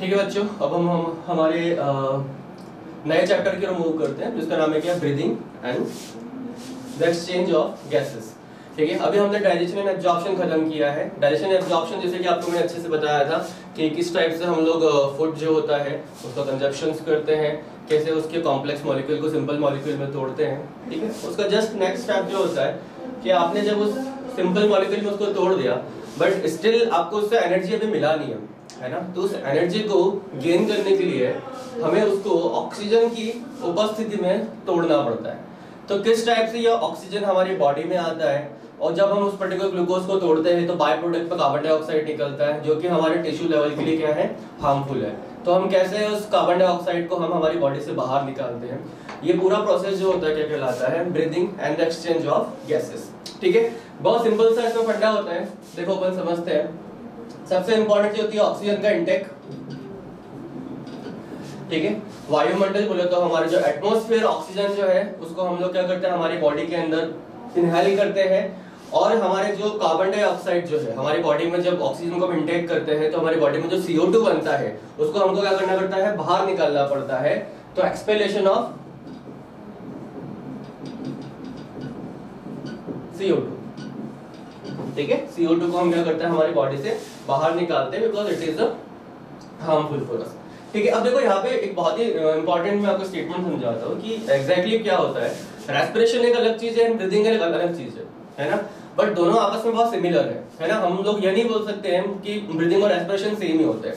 ठीक है बच्चों, अब हम हमारे नए चैप्टर की ओर मूव करते हैं जिसका नाम है क्या, breathing and the exchange of gases. ठीक है, अभी हमने डाइजेशन एंड एब्जॉर्प्शन खत्म किया है। डाइजेशन एंड एब्जॉर्प्शन जैसे कि आपको मैंने अच्छे से बताया था कि किस टाइप से हम लोग फूड जो होता है उसका कंजप्शंस करते हैं, कैसे उसके कॉम्प्लेक्स मॉलिक्यूल को सिंपल मॉलिक्यूल में तोड़ते हैं। ठीक है, उसका जस्ट नेक्स्ट स्टेप जो होता है कि आपने जब उस सिंपल मॉलिक्यूल में उसको तोड़ दिया बट स्टिल आपको उससे एनर्जी अभी मिला नहीं है ना, तो उस एनर्जी को गेन करने के लिए हमें उसको ऑक्सीजन की उपस्थिति में तोड़ना पड़ता है। तो किस टाइप से यह ऑक्सीजन हमारी बॉडी में आता है और जब हम उस पर्टिकुलर ग्लूकोज को तोड़ते हैं तो बाय प्रोडक्ट पर कार्बन डाइऑक्साइड निकलता है जो कि हमारे टिश्यू लेवल के लिए क्या है, हार्मफुल है। तो हम कैसे उस कार्बन डाइऑक्साइड को हम हमारी बॉडी से बाहर निकालते हैं, ये पूरा प्रोसेस जो होता है क्या कहलाता है, breathing and the exchange of gases. ठीक है, बहुत सिंपल सा इसमें फंडा होता है। देखो अपन समझते हैं, सबसे इंपॉर्टेंट जो होती है ऑक्सीजन का इंटेक। ठीक है, वायुमंडल बोले तो हमारे जो एटमॉस्फेयर ऑक्सीजन जो है उसको हम लोग क्या करते हैं, हमारी बॉडी के अंदर इनहेल करते हैं। और हमारे जो कार्बन डाइऑक्साइड जो है हमारी बॉडी में जब ऑक्सीजन को हम इंटेक करते हैं तो हमारी बॉडी में जो CO2 बनता है उसको हमको क्या करना पड़ता है, बाहर निकालना पड़ता है। तो एक्सपेलेशन ऑफ CO2। ठीक है, CO2 को हम क्या करते हैं, हमारी बॉडी से बाहर निकालते हैं because it is harmful for us. ठीक है, अब देखो यहाँ पे एक बहुत ही इंपॉर्टेंट मैं आपको स्टेटमेंट समझाता हूँ कि एग्जैक्टली क्या होता है। रेस्पिरेशन एक अलग चीज है, ब्रीदिंग एक अलग चीज है ना, बट दोनों आपस में बहुत सिमिलर है ना। हम लोग ये नहीं बोल सकते हैं कि ब्रीदिंग और रेस्पिरेशन सेम ही होते हैं।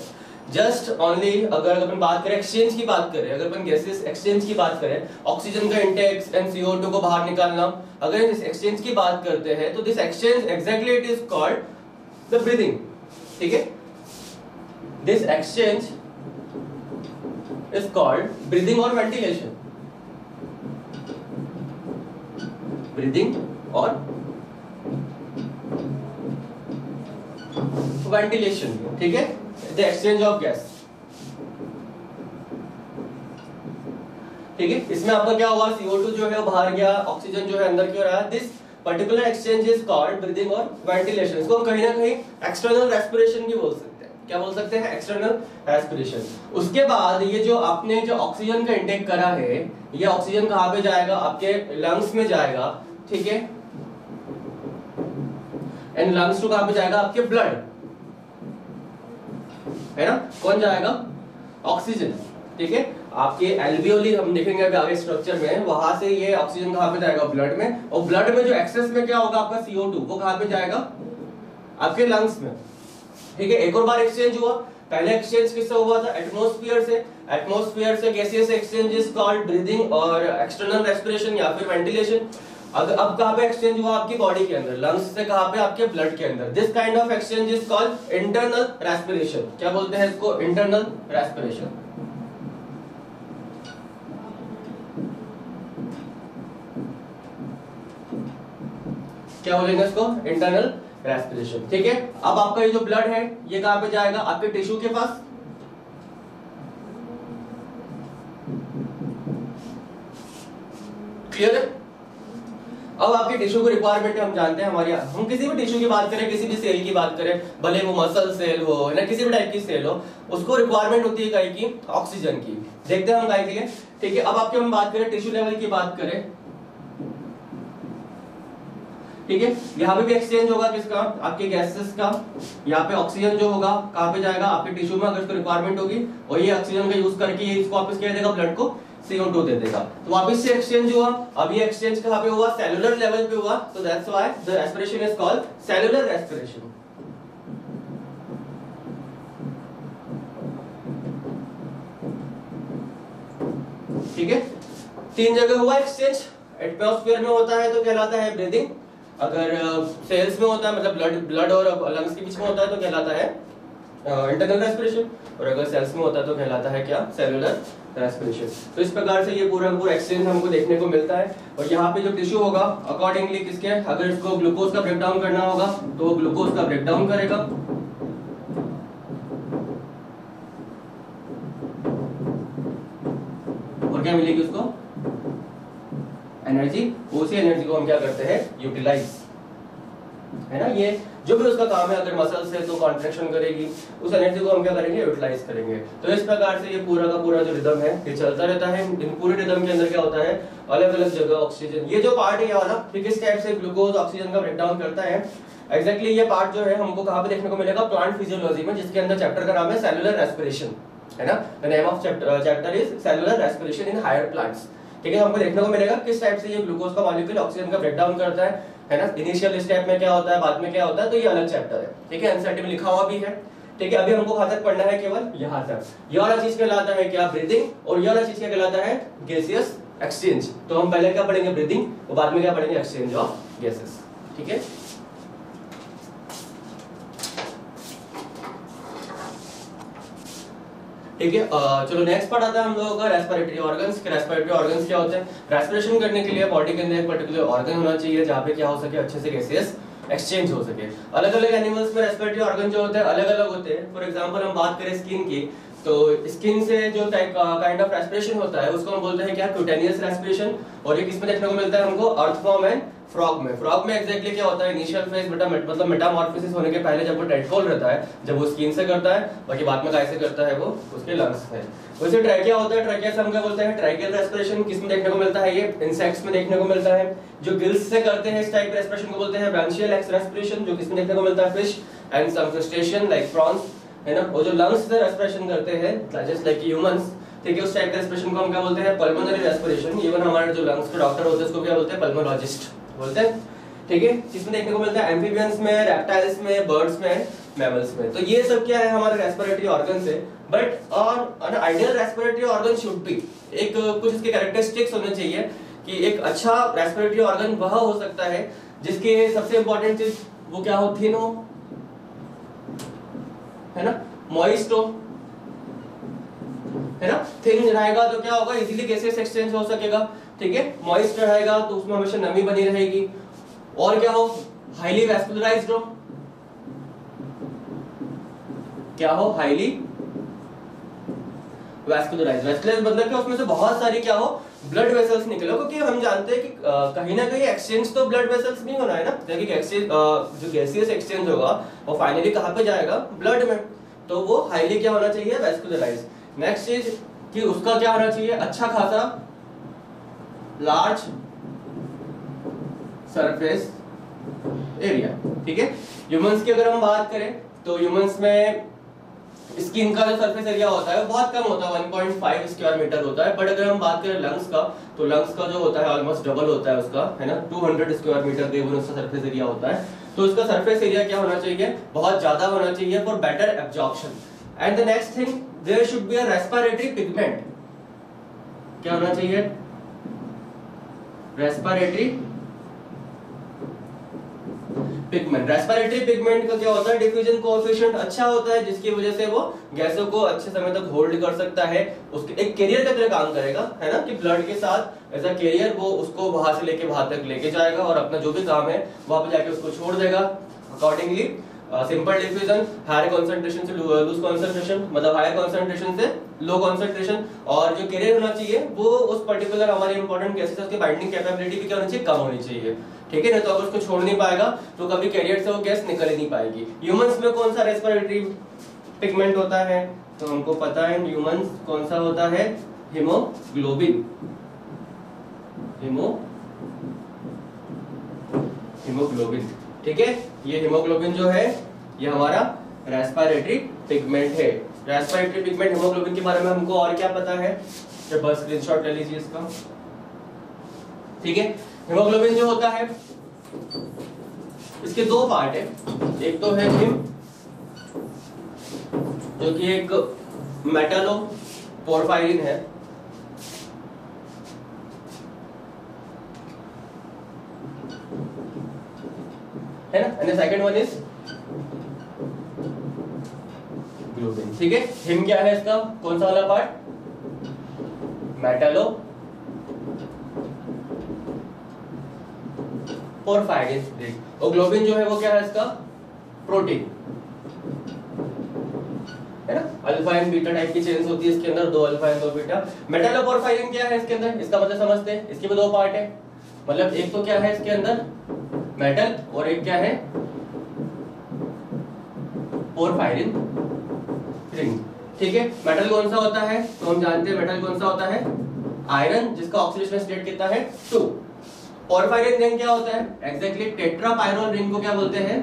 जस्ट ओनली अगर अपन बात करें एक्सचेंज की बात करें, अगर अपन गैसेस एक्सचेंज की बात करें, ऑक्सीजन का इंटेक एंड CO2 को बाहर निकालना, अगर इस एक्सचेंज की बात करते हैं तो this exchange exactly it is called the breathing. ठीक है, this exchange is called breathing और वेंटिलेशन। ब्रीदिंग और वेंटिलेशन। ठीक है, द एक्सचेंज ऑफ गैस। ठीक है, इसमें आपका क्या हुआ, CO2 जो है वो बाहर गया, ऑक्सीजन जो है अंदर की ओर आया। This particular exchange is called breathing और वेंटिलेशन। इसको हम कहीं ना कहीं एक्सटर्नल रेस्पिरेशन भी बोल सकते हैं। क्या बोल सकते हैं, एक्सटर्नल रेस्पिरेशन। उसके बाद ये जो आपने जो ऑक्सीजन का इंटेक करा है, ये ऑक्सीजन कहाँ पे जाएगा, आपके लंग्स में जाएगा। ठीक है, एंड लंग्स टू कहाँ पे जाएगा, आपके ब्लड, है ना। कौन जाएगा, ऑक्सीजन। ठीक है, आपके एल्वियोली हम देखेंगे अभी आगे स्ट्रक्चर में, वहां से ये ऑक्सीजन कहाँ पे जाएगा, ब्लड में। और ब्लड में जो एक्सेस में क्या होगा आपका CO2, वो कहाँ पे जाएगा, आपके लंग्स में। ठीक है, एक और बार एक्सचेंज हुआ। पहले एक्सचेंज किससे हुआ था, एटमॉस्फेयर से। एटमॉस्फेयर से gases exchange is called breathing और एक्सटर्नल रेस्पिरेशन या फिर वेंटिलेशन। अब कहाँ पे एक्सचेंज हुआ, आपकी बॉडी के अंदर, लंग्स से कहाँ पे, आपके ब्लड के अंदर। This kind of exchange is called internal respiration. क्या बोलते हैं इसको, इंटरनल रेस्पिरेशन। क्या बोलेंगे इसको, इंटरनल रेस्पिरेशन। ठीक है, अब आपका ये जो ब्लड है ये कहाँ पे जाएगा, आपके टिश्यू के पास। क्लियर है। अब आपके टिश्यू को रिक्वायरमेंट है, हम जानते हैं हमारी, हम किसी भी टिश्यू की बात करें, किसी भी सेल की बात करें, भले वो मसल सेल हो ना किसी भी टाइप की सेल हो, उसको रिक्वायरमेंट होती है गाय की, ऑक्सीजन की। देखते हैं हम गाय के लिए। ठीक है, अब आपके हम बात करें टिश्यू लेवल की बात करें। ठीक है, यहाँ पे भी एक्सचेंज होगा किसका, आपके गैसेस का। यहाँ पे ऑक्सीजन जो होगा कहाँ पे जाएगा, आपके टिश्यू में, अगर इसको रिक्वायरमेंट होगी, और ये ऑक्सीजन का यूज करके इसको वापस क्या देगा, ब्लड को CO2 दे देगा। तो वापस से एक्सचेंज हुआ। अब ये एक्सचेंज कहाँ पे हुआ, सेलुलर लेवल पे हुआ। तो that's why the respiration is called cellular respiration. ठीक है, 3 जगह हुआ एक्सचेंज। एटमॉस्फेयर में होता है तो कहलाता है ब्रीदिंग, अगर सेल्स में होता है मतलब ब्लड और लंग्स के बीच में होता है तो कहलाता है इंटरनल रेस्पिरेशन, और अगर सेल्स में होता है तो कहलाता है क्या, सेलुलर रेस्पिरेशन। तो इस प्रकार से ये पूरा एक्सचेंज हमको देखने को मिलता है। और यहाँ पे जो टिश्यू होगा अकॉर्डिंगली किसके, अगर इसको ग्लूकोज का ब्रेकडाउन करना होगा तो ग्लूकोज का ब्रेकडाउन करेगा। और क्या मिलेगी उसको, एनर्जी। उसी एनर्जी को हम क्या करते हैं, यूटिलाइज। है ना। ये जो भी उसका काम है, अगर मसल्स है तो कॉन्ट्रैक्शन करेगी, उस एनर्जी को हम क्या करेंगे, यूटिलाइज करेंगे। तो इस प्रकार से ये पूरा का पूरा जो रिदम है ये चलता रहता है। इन पूरे रिदम के अंदर क्या होता है, अलग अलग जगह ऑक्सीजन, ये जो पार्ट है ये वाला, ठीक, इस टाइप से ग्लूकोज ऑक्सीजन का ब्रेकडाउन करता है। एग्जैक्टली ये पार्ट जो है हमको कहाँ पे देखने को मिलेगा, प्लांट फिजियोलॉजी में, जिसके अंदर चैप्टर का नाम है सेलुलर रेस्पिरेशन, है ना। The name of chapter is cellular respiration in higher plants. ठीक है, हमको देखने को मिलेगा किस टाइप से ये ग्लूकोज का मॉलिक्यूल ऑक्सीजन का ब्रेकडाउन करता है ना। इनिशियल स्टेप में क्या होता है, बाद में क्या होता है, तो ये अलग चैप्टर है। ठीक है, एनसीईआरटी में लिखा हुआ भी है। ठीक है, अभी हमको कहां तक पढ़ना है, केवल यहां तक। ये वाला चीज कहलाता है क्या, ब्रीदिंग, और ये वाला चीज क्या कहलाता है, गैसियस एक्सचेंज। तो हम पहले क्या पढ़ेंगे, ब्रीदिंग, और बाद में क्या पढ़ेंगे, एक्सचेंज ऑफ गैसेस। ठीक है, ठीक है। चलो नेक्स्ट पार्ट आता है हम लोगों का रेस्पिरेटरी ऑर्गन्स। के रेस्पिरेटरी ऑर्गन्स क्या होते हैं, रेस्पिरेशन करने के लिए बॉडी के अंदर एक पर्टिकुलर ऑर्गन होना चाहिए जहाँ पे क्या हो सके, अच्छे से गैसेस एक्सचेंज हो सके। अलग अलग एनिमल्स में रेस्पिरेटरी ऑर्गन जो होते हैं अलग अलग होते हैं। फॉर एग्जांपल हम बात करें स्किन की, तो स्किन से जो टाइप काइंड ऑफ रेस्पिरेशन होता है उसको हम बोलते हैं क्या, क्यूटेनियस रेस्पिरेशन। और ये किसमें देखने को मिलता है हमको, अर्थवॉर्म एंड फ्रॉग में। फ्रॉग में एग्जैक्टली क्या होता है, इनिशियल फेज मतलब मेटामॉर्फोसिस होने के पहले जब वो टेडपोल रहता है, जब वो स्किन से करता है, बाकी बाद में कैसे करता है वो उसके लंग्स में। वैसे ट्रैकिया होता है, ट्रैकिया से हम क्या बोलते हैं, ट्रैकियल रेस्पिरेशन। किसमें देखने को मिलता है, ये इंसेक्ट्स में देखने को मिलता है। जो गिल्स से करते हैं इस टाइप रेस्पिरेशन को बोलते हैं ब्रांचियल रेस्पिरेशन, जो किसमें देखने को मिलता है, fish and some crustacean like prawns, है ना। और जो लंग्स से रेस्पिरेशन करते हैं जस्ट लाइक ह्यूमंस, ठीक है, उस टाइप रेस्पिरेशन को हम क्या बोलते हैं, पल्मोनरी रेस्पिरेशन। इवन हमारे जो लंग्स के डॉक्टर होते हैं उसको क्या बोलते हैं, पल्मोलॉजिस्ट बोलते हैं। ठीक है, जिसमें देखने को मिलता है एम्फीबियंस में, रेप्टाइल्स में, बर्ड्स में, मैमल्स में। तो ये सब क्या है, हमारे रेस्पिरेटरी ऑर्गन्स है। But on ideal respiratory organ should be, एक कुछ इसके कैरेक्टरिस्टिक्स होने चाहिए कि एक अच्छा रेस्पिरेटरी ऑर्गन वह हो सकता है जिसके सबसे इंपॉर्टेंट चीज वो क्या हो, थिन हो, है ना, मॉइस्ट हो, है ना। थिन रहेगा तो क्या होगा, इजीली गैसेस एक्सचेंज हो सकेगा। ठीक है, मॉइस्ट रहेगा तो उसमें हमेशा नमी बनी रहेगी। और क्या हो, हाईली वैस्कुलराइज्ड हो, क्या हो, हाईली वैस्कुलराइज्ड। वैस्कुलराइज्ड मतलब क्या, उसमें से बहुत सारी क्या हो, ब्लड वेसल्स निकले, क्योंकि हम जानते हैं कि कहीं ना कहीं एक्सचेंज तो ब्लड वेसल्स नहीं होना है ना। देखिए एक्सचेंज जो गैसियस एक्सचेंज होगा वो फाइनली कहां पे जाएगा, ब्लड में। तो वो हाईली क्या होना चाहिए, वैस्कुलराइज्ड। नेक्स्ट चीज कि उसका क्या होना चाहिए, अच्छा खासा लार्ज सरफेस एरिया। ठीक है, ह्यूमंस की अगर हम बात करें तो ह्यूमंस में स्किन का जो सरफेस एरिया होता है वो बहुत कम होता है, 1.5 स्क्वायर मीटर होता है। बट अगर हम बात करें लंग्स का, तो लंग्स का जो होता है ऑलमोस्ट डबल होता है उसका, है ना, 200 स्क्वायर मीटर करीबन उसका सरफेस एरिया होता है। तो उसका सरफेस एरिया क्या होना चाहिए, बहुत ज्यादा होना चाहिए for better absorption. And the next thing, there should be a respiratory pigment. क्या होना चाहिए, रेस्पिरेटरी पिगमेंट। रेस्पिरेटरी पिगमेंट का क्या होता है, डिफ्यूजन कोएफिशिएंट अच्छा होता है, जिसकी वजह से वो गैसों को अच्छे समय तक होल्ड कर सकता है। उसके एक कैरियर की तरह काम करेगा, है ना, कि ब्लड के साथ एज अ कैरियर वो उसको वहां से लेके वहां तक लेके जाएगा और अपना जो भी काम है वहां पे जाके उसको छोड़ देगा। Accordingly simple diffusion, higher concentration से लूज कंसंट्रेशन, मतलब हायर कंसंट्रेशन से लो कंसंट्रेशन। और जो कैरियर होना चाहिए वो उस पर्टिकुलर हमारे इंपॉर्टेंट गैसेस की बाइंडिंग कैपेबिलिटी भी क्या होनी चाहिए, कम होनी चाहिए। ठीक है ना, तो अगर उसको छोड़ नहीं पाएगा तो कभी कैरियर से वो गैस निकल ही नहीं पाएगी। ह्यूमंस में कौन सा रेस्पिरेटरी पिगमेंट होता है, तो हमको पता है ह्यूमंस कौन सा होता है, हीमोग्लोबिन। हीमोग्लोबिन, ठीक है, ये हीमोग्लोबिन जो है ये हमारा रेस्पिरेटरी पिगमेंट है। रेस्पिरेटरी पिगमेंट हीमोग्लोबिन के बारे में हमको और क्या पता है, तो बस स्क्रीनशॉट ले लीजिए इसका। ठीक है, हीमोग्लोबिन जो होता है इसके दो पार्ट है। एक तो है हिम, जो कि एक मेटलो पोरफायरिन है, ना, and the second one is globin. ठीक है, हिम क्या है इसका, कौन सा वाला पार्ट, मेटलो पोरफायरिन। और ग्लोबिन जो है वो क्या है इसका, प्रोटीन, है ना। अल्फा एंड बीटा टाइप की चेन्स होती है इसके अंदर, दो अल्फा एंड दो बीटा। मेटालोपोरफायरिन क्या है इसके अंदर, इसका मतलब समझते हैं, इसके भी दो पार्ट है। मतलब एक तो क्या है इसके अंदर मेटल और एक क्या है, पोरफायरिन रिंग। ठीक है, मेटल कौन सा होता है, तो हम जानते हैं मेटल कौन सा होता है, आयरन, जिसका ऑक्सीडेशन स्टेट कितना है 2। पोरफायरिन रिंग क्या होता है, एग्जैक्टली टेट्रापायरोल रिंग को क्या बोलते हैं,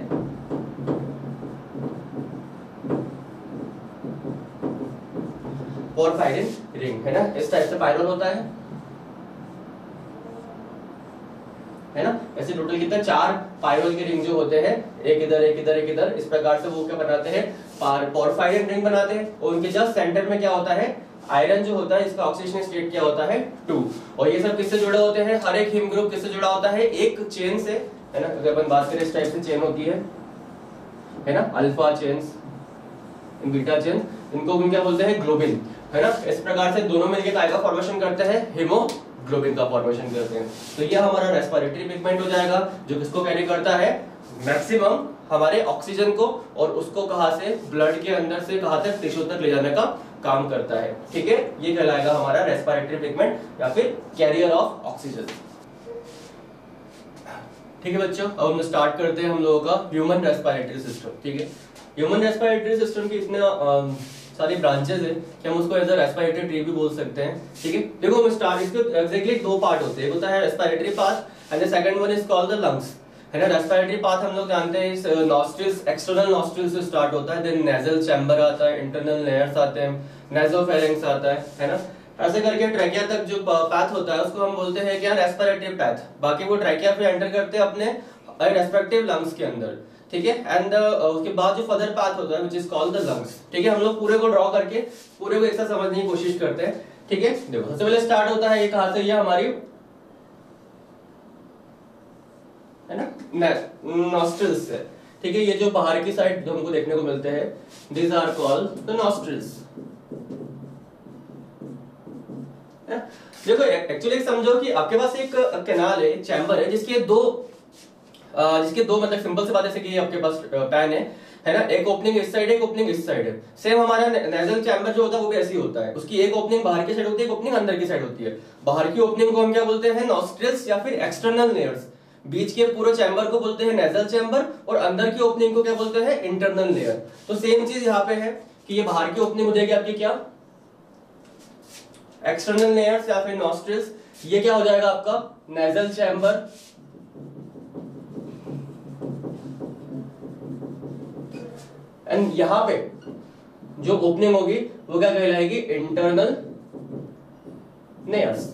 पोरफायरिन रिंग, है ना। इस टाइप से पायरोल होता है ना। ऐसे टोटल कितने 4 पायरोल के रिंग जो होते हैं, एक इधर एक इधर एक इधर, इस प्रकार से वो क्या बनाते हैं, पोरफायरिन रिंग बनाते हैं। और उनके जस्ट सेंटर में क्या होता है, आयरन जो होता है, इसका ऑक्सीडेशन स्टेट क्या होता है 2। और ये सब किससे जुड़े होते हैं, हर एक हिम ग्रुप किससे जुड़ा होता है, एक चेन से, है ना। अगर अपन बात करें इस टाइप से चेन होती है ना, अल्फा चेन्स, बीटा चेन, इनको हम क्या बोलते हैं, ग्लोबिन, है ना। इस प्रकार से दोनों मिलकर काय का फॉर्मेशन करते हैं, हीमोग्लोबिन का फॉर्मेशन करते हैं। तो ये हमारा रेस्पिरेटरी पिगमेंट हो जाएगा, जो किसको कैरी करता है, मैक्सिमम हमारे ऑक्सीजन को, और उसको कहां से, ब्लड के अंदर से कहां तक, टिश्यू तक ले जाने का काम करता है। ठीक है, ये कहलाएगा हमारा रेस्पिरेटरी पिगमेंट या फिर कैरियर ऑफ ऑक्सीजन। ठीक है बच्चों, अब हम स्टार्ट करते हैं हम लोगों का ह्यूमन रेस्पिरेटरी सिस्टम। ठीक है, ह्यूमन रेस्पिरेटरी सिस्टम की इतने सारी ब्रांचेस है कि हम उसको एज अ रेस्पिरेटरी ट्री भी बोल सकते हैं। ठीक है, देखो हम स्टार्ट, इसके एग्जैक्टली 2 पार्ट होते हैं, एक होता है respiratory path and the second one is called the lungs, है ना। रेस्पिरेटरी पाथ हम लोग जानते हैं इस नॉस्ट्रिल्स, एक्सटर्नल नॉस्ट्रिल्स से स्टार्ट होता है, देन नेजल चैम्बर आता है, इंटरनल लेयर्स आते हैं, नेसोफेरिंक्स आता है ना। ऐसे करके ट्रैकिया तक जो पैथ होता है उसको हम बोलते हैं क्या, रेस्पिरेटरी पैथ। बाकी वो ट्रैकिया पे एंटर करते हैं अपने रेस्पेक्टिव लंग्स के अंदर। ठीक है, एंड उसके बाद जो फर्दर पाथ होता है which is called the lungs. ठीक है, हम लोग पूरे को ड्रॉ करके पूरे को एक साथ समझने की कोशिश करते हैं। ठीक है, देखो सबसे पहले स्टार्ट होता है ये कहां से, ये हमारी, है ना, नॉस्ट्रिल्स से। ठीक है, ये जो बाहर की साइड जो हमको देखने को मिलते हैं, these are called the nostrils. देखो एक्चुअली समझो कि आपके पास एक कैनाल है, चैम्बर है, जिसके दो मतलब सिंपल सी बात है कि आपके पास पैन है ना, एक ओपनिंग इस साइड है, एक ओपनिंग इस साइड है। सेम हमारा नेजल चैम्बर जो होता है वो भी ऐसे ही होता है, उसकी एक ओपनिंग बाहर की साइड होती है, एक ओपनिंग अंदर की साइड होती है। बाहर की ओपनिंग को हम क्या बोलते हैं, नॉस्ट्रिल्स या फिर एक्सटर्नल लेयर्स। बीच के पूरे चैम्बर को बोलते हैं नेजल चैम्बर, और अंदर की ओपनिंग को क्या बोलते हैं, इंटरनल लेयर। तो सेम चीज यहाँ पे है कि ये बाहर की ओपनिंग हो जाएगी आपकी क्या, एक्सटर्नल लेयर्स या फिर नॉस्ट्रिल्स। ये क्या हो जाएगा आपका नेजल चैम्बर, एंड यहां पे जो ओपनिंग होगी वो क्या कहलाएगी, इंटरनल लेयर्स।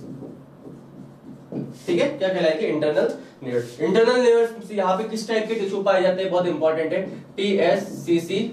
ठीक है, क्या कहलाएगी, इंटरनल लेयर्स। इंटरनल लेयर्स यहाँ पे किस टाइप के टिश्यू पाए जाते हैं, बहुत इंपॉर्टेंट है, PSCCG।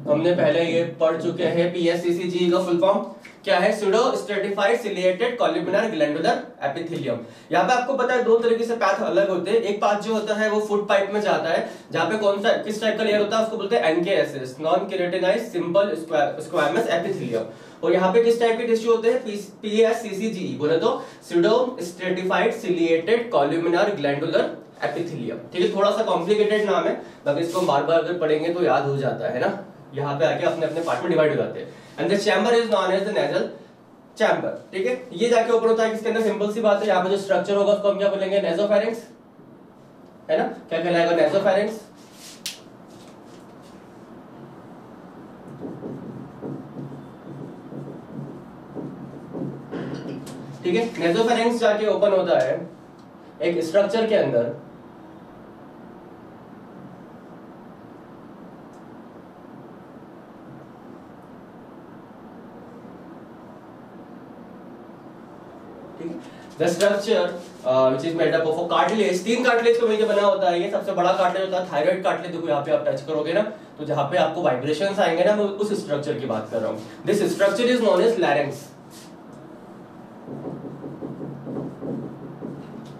हमने पहले ये पढ़ चुके हैं। PSCCG का फुल फॉर्म क्या है, pseudo stratified ciliated columnar glandular epithelium. यहाँ पे आपको पता है 2 तरीके से पैथ अलग होते हैं। एक पाथ जो होता है वो फुट पाइप में जाता है, जहाँ पे कौन सा किस टाइप का लेयर होता है उसको बोलते हैं NKSS, non keratinized simple squamous epithelium. और यहाँ पे किस टाइप के टिश्यू होते हैं, PSCCG बोले तो pseudo stratified ciliated columnar glandular epithelium. ठीक है, थोड़ा सा कॉम्प्लिकेटेड नाम है, बाकी इसको बार बार अगर पढ़ेंगे तो याद हो जाता है ना। यहाँ पे आके अपने अपने पार्ट में डिवाइड हो जाते हैं। And the chamber is known as the nasal chamber. ठीक है, ये जाके ऊपर होता है किसके अंदर, सिंपल सी बात है, यहाँ पे जो स्ट्रक्चर होगा उसको हम क्या बोलेंगे, नेसोफेरिंक्स, है ना। क्या कहलाएगा, नेसोफेरिंक्स। ठीक है, नेसोफेरिंक्स जाके ओपन होता है एक स्ट्रक्चर के अंदर, The structure which is made up of a cartilage, 3 cartilage को मिलकर बना होता है। ये सबसे बड़ा कार्टिलेज होता है थायराइड कार्टिलेज। देखो यहाँ पे आप टच करोगे ना तो जहाँ पे आपको वाइब्रेशंस आएंगे ना, मैं उस स्ट्रक्चर की बात कर रहा हूँ। This structure is known as larynx,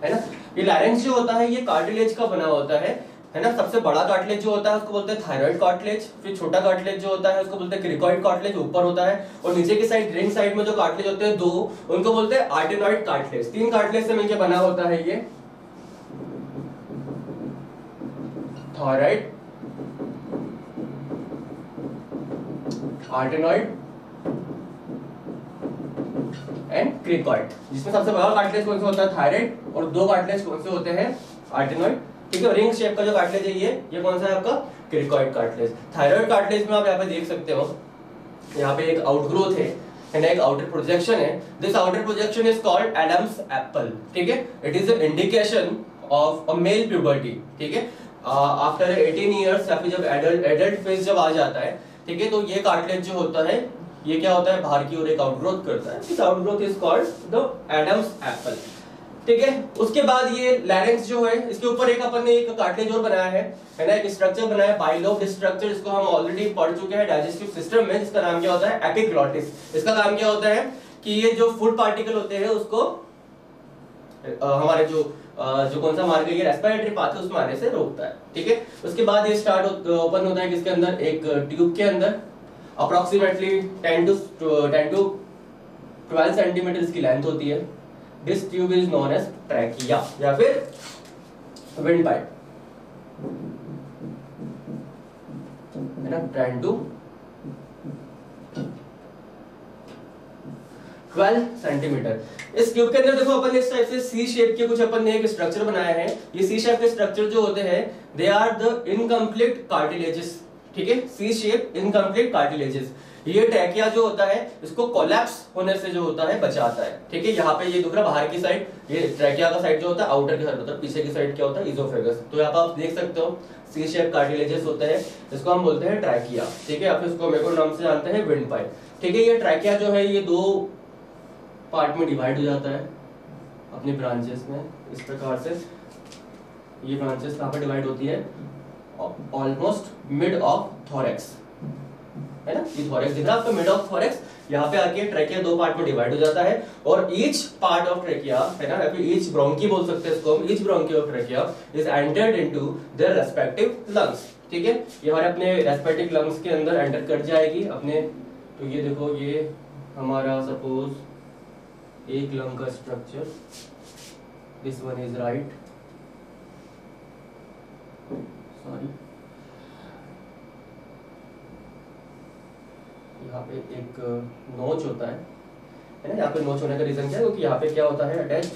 है ना। ये लैरिंक्स जो होता है ये कार्टिलेज का बना होता है ना। सबसे बड़ा कार्टिलेज जो होता है उसको बोलते हैं थायराइड कार्टिलेज, फिर छोटा कार्टिलेज जो होता है उसको बोलते हैं क्रिकॉइड कार्टिलेज, ऊपर होता है, और नीचे की साइड रिंग साइड में जो कार्टिलेज होते हैं 2, उनको बोलते हैं आर्टेनॉइड कार्टिलेज। 3 कार्टिलेज से मिलकर बना होता है ये थायराइड, आर्टेनॉइड एंड क्रिकॉइड, जिसमें सबसे बड़ा कार्टिलेज कौन सा होता है, थायराइड, और 2 कार्टिलेज कौन से होते हैं, आर्टेनॉइड, ठीक है। रिंग शेप का जो कार्टिलेज है ये कौन सा है आपका, क्रिकॉइड कार्टिलेज। थायराइड कार्टिलेज में आप यहाँ पे देख सकते हो, यहाँ पे एक आउटग्रोथ है ना, एक आउटर प्रोजेक्शन है। This outer projection is called Adam's apple, ठीक है। It is an indication of a male puberty, ठीक है। आफ्टर 18 इयर्स या फिर जब एडल्ट फेज जब आ जाता है, ठीक है, तो ये कार्टिलेज जो होता है ये क्या होता है, बाहर की ओर एक आउटग्रोथ करता है। This outgrowth is called the Adams apple, ठीक है। उसके बाद ये लैरिंक्स जो है, इसके ऊपर एक अपन ने एक कार्टिलेज और बनाया है ना, एक स्ट्रक्चर बनाया है बाइलोब्ड स्ट्रक्चर, इसको हम ऑलरेडी पढ़ चुके हैं डाइजेस्टिव सिस्टम में, जिसका नाम क्या होता है, एपिग्लॉटिस। इसका काम क्या होता है कि ये जो फूड पार्टिकल होते हैं उसको हमारे जो कौन सा मार्ग है, ये रेस्पिरेटरी पाथवे उसमें आने से रोकता है, ठीक है। उसके बाद ये स्टार्ट ओपन होता है किसके अंदर, एक ट्यूब के अंदर, अप्रोक्सीमेटली 10 to 12 सेंटीमीटर इसकी लेंथ होती है। This tube is known as trachea या फिर wind pipe, है ना, 10 to 12 सेंटीमीटर। इस ट्यूब के अंदर देखो अपन इस टाइप से सी शेप के कुछ अपन ने एक स्ट्रक्चर बनाया है। ये सी शेप के स्ट्रक्चर जो होते हैं they are the incomplete cartilages, ठीक है, सी शेप इनकम्प्लीट कार्टिलेजेस। ये ट्रैकिया जो होता है इसको कोलैप्स होने से जो होता है बचाता है, ठीक है। यहाँ पे ये दिख रहा बाहर की साइड, ये ट्रैकिया का साइड जो होता है आउटर की साइड होता है, पीछे की साइड क्या होता है, इजोफेगस। तो यहाँ पे आप देख सकते हो सी शेप कार्टिलेजेस होते हैं, इसको हम बोलते हैं ट्रैकिया, ठीक है। आप इसको मेको नाम से जानते हैं, विंड पाइप, ठीक है। ये ट्रैकिया जो है ये 2 पार्ट में डिवाइड हो जाता है अपनी ब्रांचेस में, इस प्रकार से ये ब्रांचेस कहाँ पे डिवाइड होती है, ऑलमोस्ट मिड ऑफ थोरैक्स, है ना, ये थोरैक्स दिख रहा है आपको, मिड ऑफ थोरैक्स। यहाँ पे आके ट्रैकिया 2 पार्ट में डिवाइड हो जाता है, और ईच पार्ट ऑफ ट्रैकिया, है ना, या फिर ईच ब्रोंकी बोल सकते हैं इसको हम, each bronchi of trachea is entered into their respective lungs, ठीक है। ये हमारे अपने रेस्पेक्टिव लंग्स के अंदर एंटर कर जाएगी अपने। तो ये देखो, ये हमारा सपोज एक लंग का structure, this one is right, sorry, यहाँ पे एक नोच होता है ना। यहाँ पे नोच होने का रीजन क्या है, क्योंकि यहाँ पे क्या होता है, अटैच्ड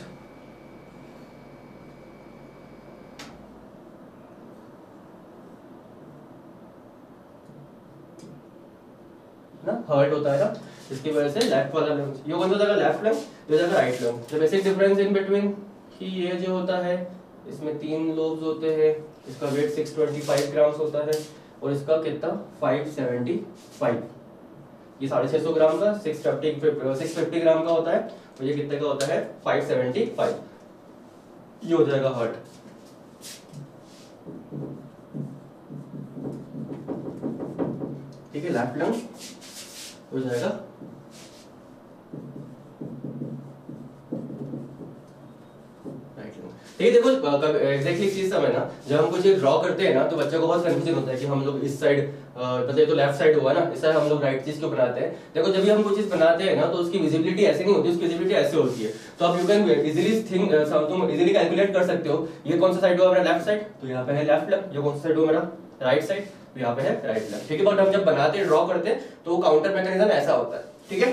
ना, हर्ट होता है ना, इसकी वजह से लेफ्ट वाला लंग, ये कौन सा जाएगा, लेफ्ट लंग, ये जाएगा right lung. The basic difference in between कि ये जो होता है इसमें 3 लोब्स होते हैं, इसका वेट 625 ग्राम्स होता है, और इसका कितना 575, ये 650 ग्राम का 650 ग्राम का होता है, और ये कितने का होता है 575। ये हो जाएगा हार्ट, ठीक है। लेफ्ट लंग हो जाएगा राइट लंग, ठीक है। देखो एग्जैक्टली चीज समझना, जब हम कुछ ड्रॉ करते हैं ना तो बच्चों को बहुत कंफ्यूजन होता है कि हम लोग इस साइड मतलब तो लेफ्ट साइड हुआ ना, इस साइड हम लोग राइट चीज क्यों बनाते हैं। देखो जब भी हम कोई चीज बनाते हैं ना तो उसकी विजिबिलिटी ऐसे नहीं होती, उसकी विजिबिलिटी ऐसे होती है। तो आप यू कैन इजीली थिंक, तुम इजीली कैलकुलेट कर सकते हो, ये कौन सा साइड हुआ मेरा, लेफ्ट साइड, तो यहाँ पे है लेफ्ट लंग। ये कौन सा साइड हुआ मेरा, राइट साइड, तो यहाँ पे है राइट लंग, ठीक है। बट हम जब बनाते हैं, ड्रॉ करते हैं, तो काउंटर मैकेनिज्म ऐसा होता है, ठीक है।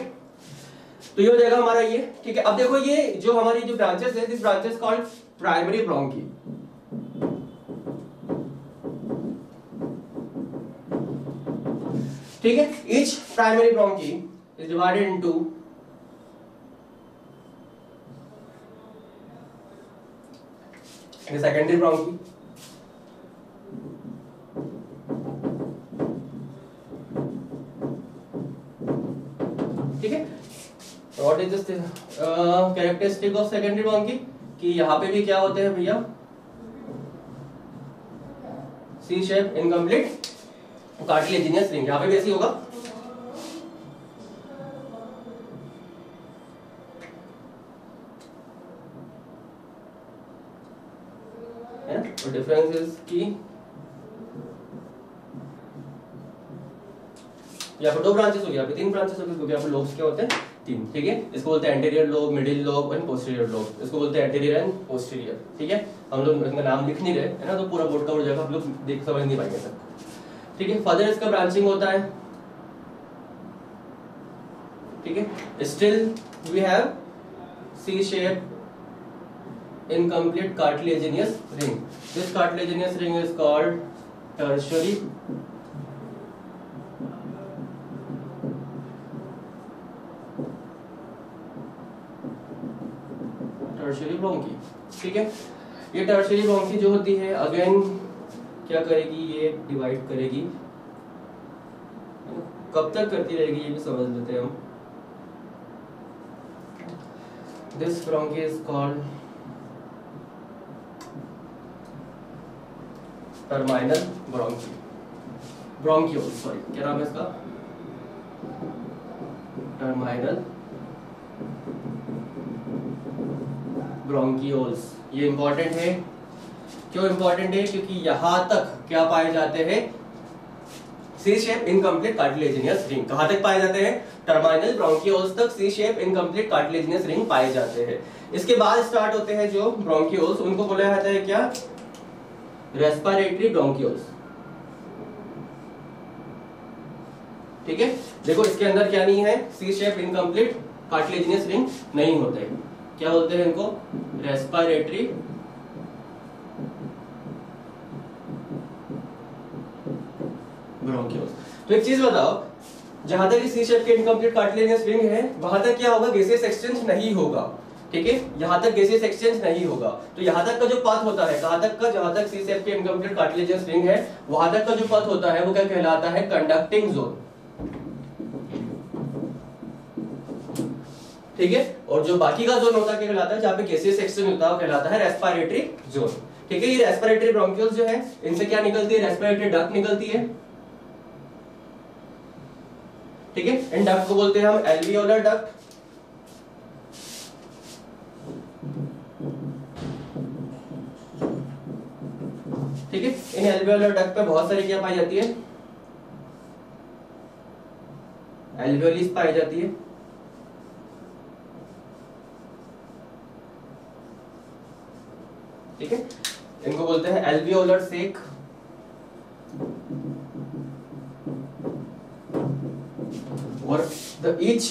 तो ये हो जाएगा हमारा ये, ठीक है। अब देखो ये जो हमारी जो ब्रांचेस है, this branches called primary bronchi, ठीक है। Each primary bronchi is divided into secondary bronchi, ठीक है। What is this characteristic of secondary bronchi, कि यहाँ पे भी क्या होते हैं भैया, सी शेप इनकम्प्लीट कार्टिलेजिनस रिंग, यहाँ पे भी ऐसी होगा, है ना। तो डिफरेंस इज कि यहाँ पर 2 ब्रांचेस हो गया, यहाँ पे 3 ब्रांचेस हो गए, क्योंकि यहाँ पर लोब्स क्या होते हैं 3, ठीक है। इसको बोलते हैं anterior lobe, middle lobe and posterior lobe, इसको बोलते हैं एंटीरियर एंड पोस्टीरियर, ठीक है। हम लोग इनका नाम लिख नहीं रहे, है ना, तो पूरा बोर्ड कवर हो जाएगा, हम लोग देख समझ नहीं पाएंगे सब, ठीक है। फर्दर इसका ब्रांचिंग होता है, ठीक है। Still we have C shape incomplete cartilaginous ring. This cartilaginous ring is called tertiary bronchi. ठीक है, ये टर्शियरी ब्रोंकी जो होती है अगेन क्या करेगी, ये डिवाइड करेगी, कब तक करती रहेगी ये भी समझ लेते हैं हम। This bronchi is called terminal bronchi, bronchiole, sorry क्या नाम है इसका, टर्मिनल ब्रोंकियोल्स। ये इंपॉर्टेंट है, क्यों इंपॉर्टेंट है, क्योंकि यहां तक क्या पाए जाते हैं, सी शेप इनकम्प्लीट कार्टिलेजिनियस रिंग कहां तक पाए जाते हैं, टर्मिनल ब्रोंकियोल्स तक सी शेप इनकम्प्लीट कार्टिलेजिनियस रिंग पाए जाते हैं। इसके बाद स्टार्ट होते हैं जो ब्रोंकियोल्स, उनको बोला जाता है क्या, रेस्पिरेटरी ब्रोंकियोल्स। ठीक है, देखो इसके अंदर क्या नहीं है, C shape incomplete cartilaginous ring नहीं होते, क्या बोलते हैं इनको, रेस्पिरेटरी ब्रोंकियोल्स। तो एक चीज बताओ, जहां तक सी शेप के इनकम्प्लीट कार्टिलेजिनस रिंग है वहां तक क्या होगा, गैसियस एक्सचेंज नहीं होगा। ठीक है, यहां तक गैसियस एक्सचेंज नहीं होगा, तो यहां तक का जो पथ होता है, कहां तक का, जहां तक सी शेप के इनकम्प्लीट कार्टिलेजिनस रिंग है वहां तक का जो पथ होता है वो क्या कहलाता है, कंडक्टिंग जोन। ठीक है, और जो बाकी का जोन होता है क्या कहलाता है, जहां पे गैसियस एक्सचेंज होता है वो कहलाता है रेस्पिरेटरी जोन। ठीक है, ये रेस्पिरेटरी ब्रोंकियोल्स जो है इनसे क्या निकलती है, रेस्पिरेटरी डक्ट निकलती है। ठीक है, इन डक्ट को बोलते हैं हम एल्वियोलर डक्ट। ठीक है, इन एल्वियोलर डक्ट पे बहुत सारी क्या पाई जाती है, एल्वियोलिस पाई जाती है। ठीक है, इनको बोलते हैं एल्वियोलर सेक। और द ईच,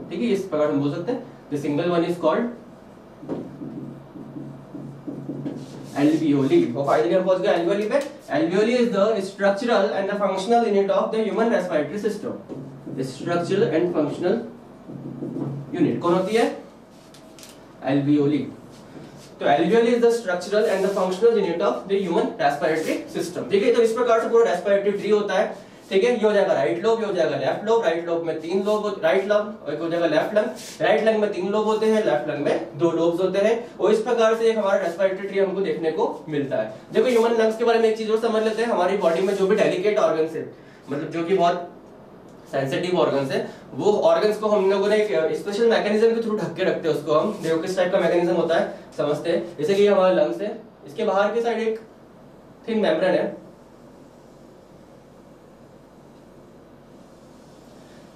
ठीक है, इस प्रकार हम बोल सकते हैं, the single one is called alveoli. और फाइनली हम पहुंच गए एल्वियोली पे। Alveoli is the structural and the functional unit of the human respiratory system. Structural and functional unit कौन होती है, एल्वियोली। तो alveoli is the structural and the functional unit of the human respiratory system. ठीक है, तो इस प्रकार से पूरा रेस्पिरेटरी ट्री होता है। ठीक है, ये हो जाएगा राइट लोब, ये हो जाएगा लेफ्ट लोब। राइट लोब में 3 लोब, राइट लोब, एक हो जाएगा लेफ्ट लंग। राइट लंग में 3 लोब होते हैं, लेफ्ट लंग में 2 लोब्स होते हैं। और इस प्रकार से एक हमारा रेस्पिरेटरी ट्री हमको देखने को मिलता है। देखो ह्यूमन लंग्स के बारे में एक चीज और समझ लेते हैं, हमारी बॉडी में जो भी डेलिकेट ऑर्गन्स है, मतलब जो कि बहुत सेंसिटिव ऑर्गन्स है, वो ऑर्गन्स को हम लोगों ने एक स्पेशल मैकेनिज्म के थ्रू ढक के रखते हैं उसको। हम देखो किस टाइप का मैकेनिज्म होता है समझते हैं। जैसे कि ये हमारा लंग्स है, इसके बाहर की साइड एक थिन मेम्ब्रेन है,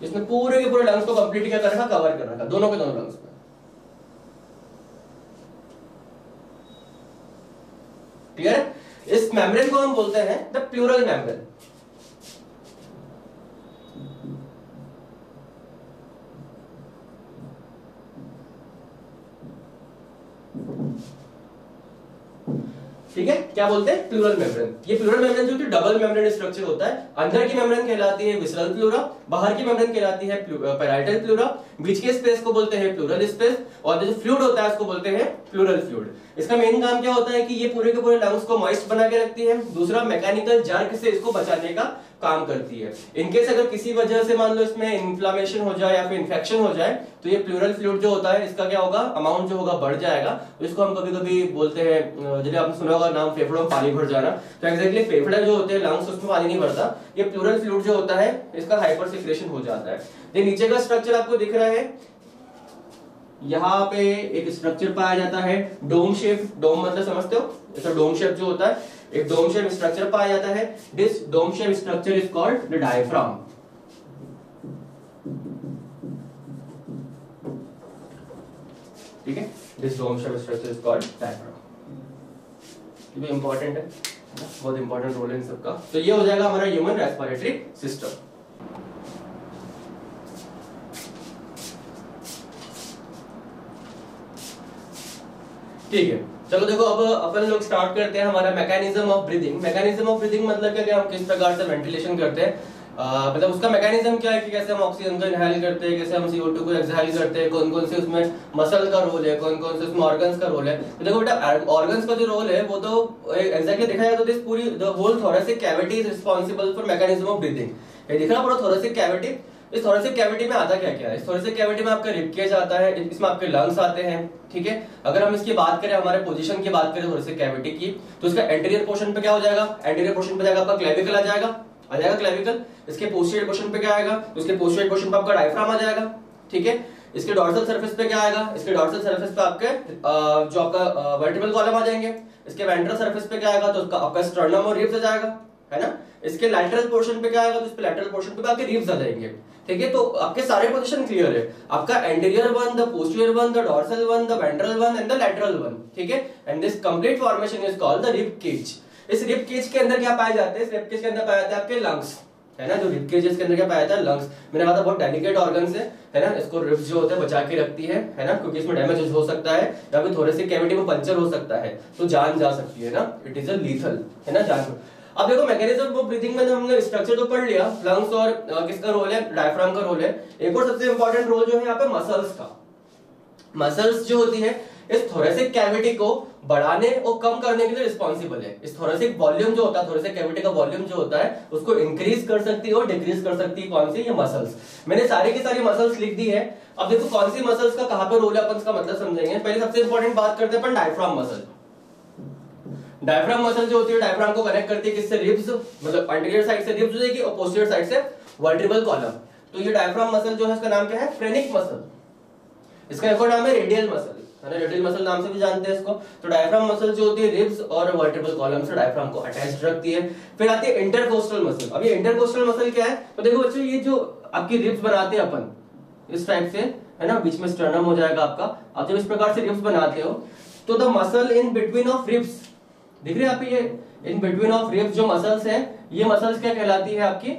इसने पूरे के पूरे लंग्स को कंप्लीट क्या कर रखा, कवर कर रखा, दोनों के दोनों लंग्स पे। क्लियर है? इस मेम्ब्रेन को हम बोलते हैं द प्लूरल मेम्ब्रेन। ठीक है, क्या बोलते हैं, प्लूरल मेम्ब्रेन। ये प्लूरल मेम्ब्रेन जो कि डबल मेम्ब्रेन स्ट्रक्चर होता है। अंदर की मेम्ब्रेन कहलाती है विसरल प्लूरा, बाहर की मेम्ब्रेन कहलाती है पैराइटल प्लूरा। बीच के स्पेस को बोलते हैं प्लूरल स्पेस, और जो फ्लूइड होता है उसको बोलते हैं प्लूरल फ्लूइड। इसका मेन काम क्या होता है कि ये पूरे के पूरे लंग्स को मॉइस्ट बना के रखती है। दूसरा, मैकेनिकल जर्क से इसको बचाने का काम करती है। इनकेस अगर किसी वजह से मान लो इसमें इन्फ्लामेशन हो जाए या फिर इन्फेक्शन हो जाए तो ये प्लूरल फ्लूइड जो होता है इसका क्या होगा, अमाउंट जो होगा बढ़ जाएगा। इसको हम कभी कभी बोलते हैं, जैसे आपने सुना होगा नाम फेफड़ों में पानी भर जाना, तो एक्जेक्टली फेफड़े जो होते हैं लंग्स उसमें पानी नहीं भरता, ये प्लूरल फ्लूइड जो होता है इसका हाइपर सिक्रेशन हो जाता है। ये नीचे का स्ट्रक्चर आपको दिख रहा है, यहाँ पे एक स्ट्रक्चर पाया जाता है डोम शेप। डोम मतलब समझते हो, ऐसा डोम शेप जो होता है, एक डोम शेप स्ट्रक्चर पाया जाता है। This dome shape structure is called the diaphragm. ठीक है, this dome shape structure is called diaphragm. ये इंपॉर्टेंट है, बहुत इंपॉर्टेंट रोल है इन सबका। तो ये हो जाएगा हमारा ह्यूमन रेस्पिरेटरी सिस्टम। ठीक है, चलो देखो अब अपन लोग स्टार्ट करते हैं हमारा mechanism of breathing. Mechanism of breathing मतलब क्या कि हम किस प्रकार से वेंटिलेशन करते हैं, मतलब उसका मैकेनिज्म क्या है कि कैसे हम ऑक्सीजन को इनहेल करते हैं, कैसे हम CO2 को एक्सहेल करते हैं, कौन कौन से उसमें मसल का रोल है, कौन कौन से उसमें ऑर्गन्स का रोल है। तो देखो बेटा ऑर्गन्स का जो रोल है वो तो एग्जैक्टली देखा जाए तो दिस पूरी the whole thoracic cavity is responsible for mechanism of breathing. ये दिख रहा पूरा थोरेसिक कैविटी। इस थोरेसिक कैविटी में आता क्या क्या है, इस थोरेसिक कैविटी में आपका रिब केज आता है, इसमें आपके लंग्स आते हैं, ठीक है। अगर हम इसकी बात करें, हमारे पोजीशन की बात करें थोरेसिक कैविटी की, तो इसका एंटीरियर पोर्शन पे क्या हो जाएगा, एंटीरियर पोर्शन पे जाएगा आपका क्लेविकल आ जाएगा क्लेविकल। इसके पोस्टीरियर पोर्शन पे क्या आएगा, तो इसके पोस्टीरियर पोर्शन पे आपका डायफ्राम आ जाएगा, ठीक है। इसके डॉर्सल सरफेस पे क्या आएगा, इसके डॉर्सल सरफेस पे आपके जो आपका वर्टिब्रल कॉलम आ जाएंगे। इसके वेंट्रल सरफेस पे क्या आएगा, तो आपका स्टर्नम और रिब्स आ जाएगा, है ना। इसके लैटरल पोर्शन पे क्या आएगा, तो इस पे लैटरल पोर्शन पे आपके रिब्स आ जाएंगे, ठीक है। तो आपके सारे पोजीशन क्लियर है, आपका anterior one, the posterior one, the dorsal one, the ventral one and the lateral one, ठीक है। And this complete formation is called the rib cage. इस रिब केज के अंदर क्या पाए जाते हैं, इस रिब केज के अंदर पाए जाते हैं आपके लंग्स, है ना। जो रिब केज के अंदर क्या पाया जाता है, लंग्स। मैंने कहा था बहुत डेलिकेट ऑर्गन्स है ना, इसको रिब्स जो होते हैं बचा के रखती है ना, क्योंकि इसमें डैमेज हो सकता है या फिर थोरेसिक कैविटी में पंचर हो सकता है, तो जान जा सकती है ना, इट इज अ लीथल, है ना, जान। अब देखो मैकेनिज्म ऑफ ब्रीथिंग में हमने स्ट्रक्चर तो पढ़ लिया, लंग्स और किसका रोल है, डायफ्राम का रोल है। एक और सबसे इंपॉर्टेंट रोल जो है यहाँ पे मसल्स का। मसल्स जो होती है इस थोरेसिक कैविटी को बढ़ाने और कम करने के लिए रिस्पॉन्सिबल है। इस थोरेसिक वॉल्यूम जो होता है, थोरेसिक कैविटी का वॉल्यूम जो होता है उसको इंक्रीज कर सकती है और डिक्रीज कर सकती है, कौन सी, ये मसल्स। मैंने सारी की सारी मसल्स लिख दी है। अब देखो कौन सी मसल्स का कहां पे रोल है, अपन इसका मतलब समझेंगे। पहले सबसे इंपॉर्टेंट बात करते हैं अपन डायफ्राम मसल। डायफ्राम मसल जो होती है, डायफ्राम को कनेक्ट करती है किससे, रिब्स, मतलब एंटीरियर साइड से रिब्स हो जाएगी और पोस्टीरियर साइड से वर्टिब्रल कॉलम। तो ये डायफ्राम मसल जो है इसका नाम क्या है, फ्रेनिक मसल। इसका एक और नाम है रेडियल मसल, है ना, रेडियल मसल नाम से भी जानते हैं इसको। तो डायफ्राम मसल जो होती है रिब्स और वर्टिब्रल कॉलम से डायफ्राम को अटैच्ड रखती है। फिर आती है इंटरकोस्टल मसल। अब ये इंटरकोस्टल मसल क्या है, तो देखो बच्चों ये जो आपकी रिब्स बनाते हैं अपन इस टाइप से, है ना, बीच में स्टर्नम हो जाएगा आपका। आप जब इस प्रकार से रिब्स बनाते हो तो the muscle in between of ribs, दिख रही है आप ये इन बिटवीन ऑफ रिब्स जो मसल्स है, ये मसल्स क्या कहलाती है आपकी,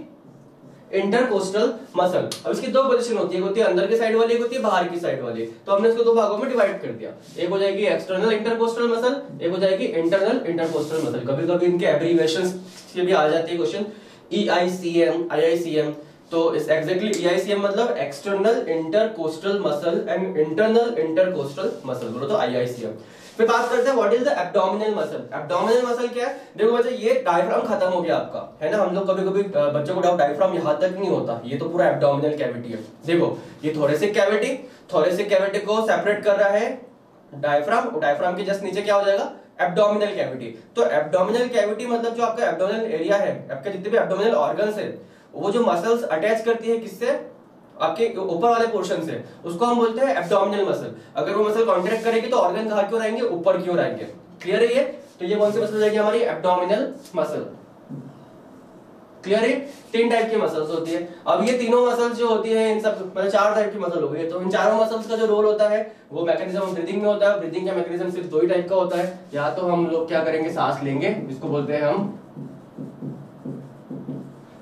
इंटरकोस्टल मसल। अब इसकी दो पोजीशन होती है, एक होती है अंदर की साइड वाली, एक होती है बाहर की साइड वाली। तो हमने इसको दो भागों में डिवाइड कर दिया, एक हो जाएगी एक्सटर्नल इंटरकोस्टल मसल, एक हो जाएगी इंटरनल इंटरकोस्टल मसल। कभी कभी इनके एब्रिविएशंस से भी आ जाती है क्वेश्चन, EICM, IICM। तो इस एग्जैक्टली EICM मतलब external intercostal muscle and internal intercostal muscle, बोलो तो IICM। फिर बात करते हैं what is the abdominal muscle. Abdominal muscle क्या है, देखो बच्चे ये डायफ्राम खत्म हो गया आपका, है ना। हम लोग कभी कभी बच्चों को डाउट डायफ्राम यहां तक नहीं होता, ये तो पूरा एब्डोमिनल कैविटी है। देखो ये थोरेसिक कैविटी, थोरेसिक कैविटी को सेपरेट कर रहा है डायफ्राम, और डायफ्राम के जस्ट नीचे क्या हो जाएगा, एब्डोमिनल कैविटी। तो एब्डोमिनल कैविटी मतलब जो आपका एब्डोमिनल एरिया है, आपके जितने भी एब्डोमिनल ऑर्गन्स है, वो जो मसल्स अटैच करती है किससे, आपके ऊपर वाले पोर्शन से, उसको हम बोलते हैं एब्डोमिनल मसल। अगर वो मसल कॉन्ट्रैक्ट करेगी तो ऑर्गन कहां की ओर आएंगे, ऊपर की ओर आएंगे। क्लियर है ये, तो ये कौन सी मसल जाएगी हमारी, एब्डोमिनल मसल। क्लियर है, तीन टाइप की मसल्स होती है। अब ये तीनों मसल्स जो होती है, इन सब मतलब चार टाइप की मसल हो गई। तो इन चारों मसल्स का जो रोल होता है वो मैकेनिज्म ऑफ ब्रीदिंग में होता है। ब्रीदिंग का मैकेनिज्म सिर्फ दो ही टाइप का होता है, या तो हम लोग क्या करेंगे, सांस लेंगे, जिसको बोलते हैं हम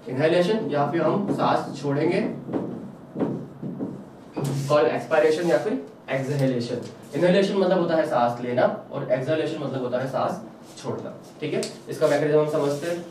इनहेलेशन, या फिर हम सांस छोड़ेंगे, कॉल एक्सपायरेशन या फिर एक्सहेलेशन। इनहेलेशन मतलब होता है सांस लेना और एक्सहेलेशन मतलब होता है सांस छोड़ना, ठीक है। इसका मैकेनिज्म हम समझते हैं।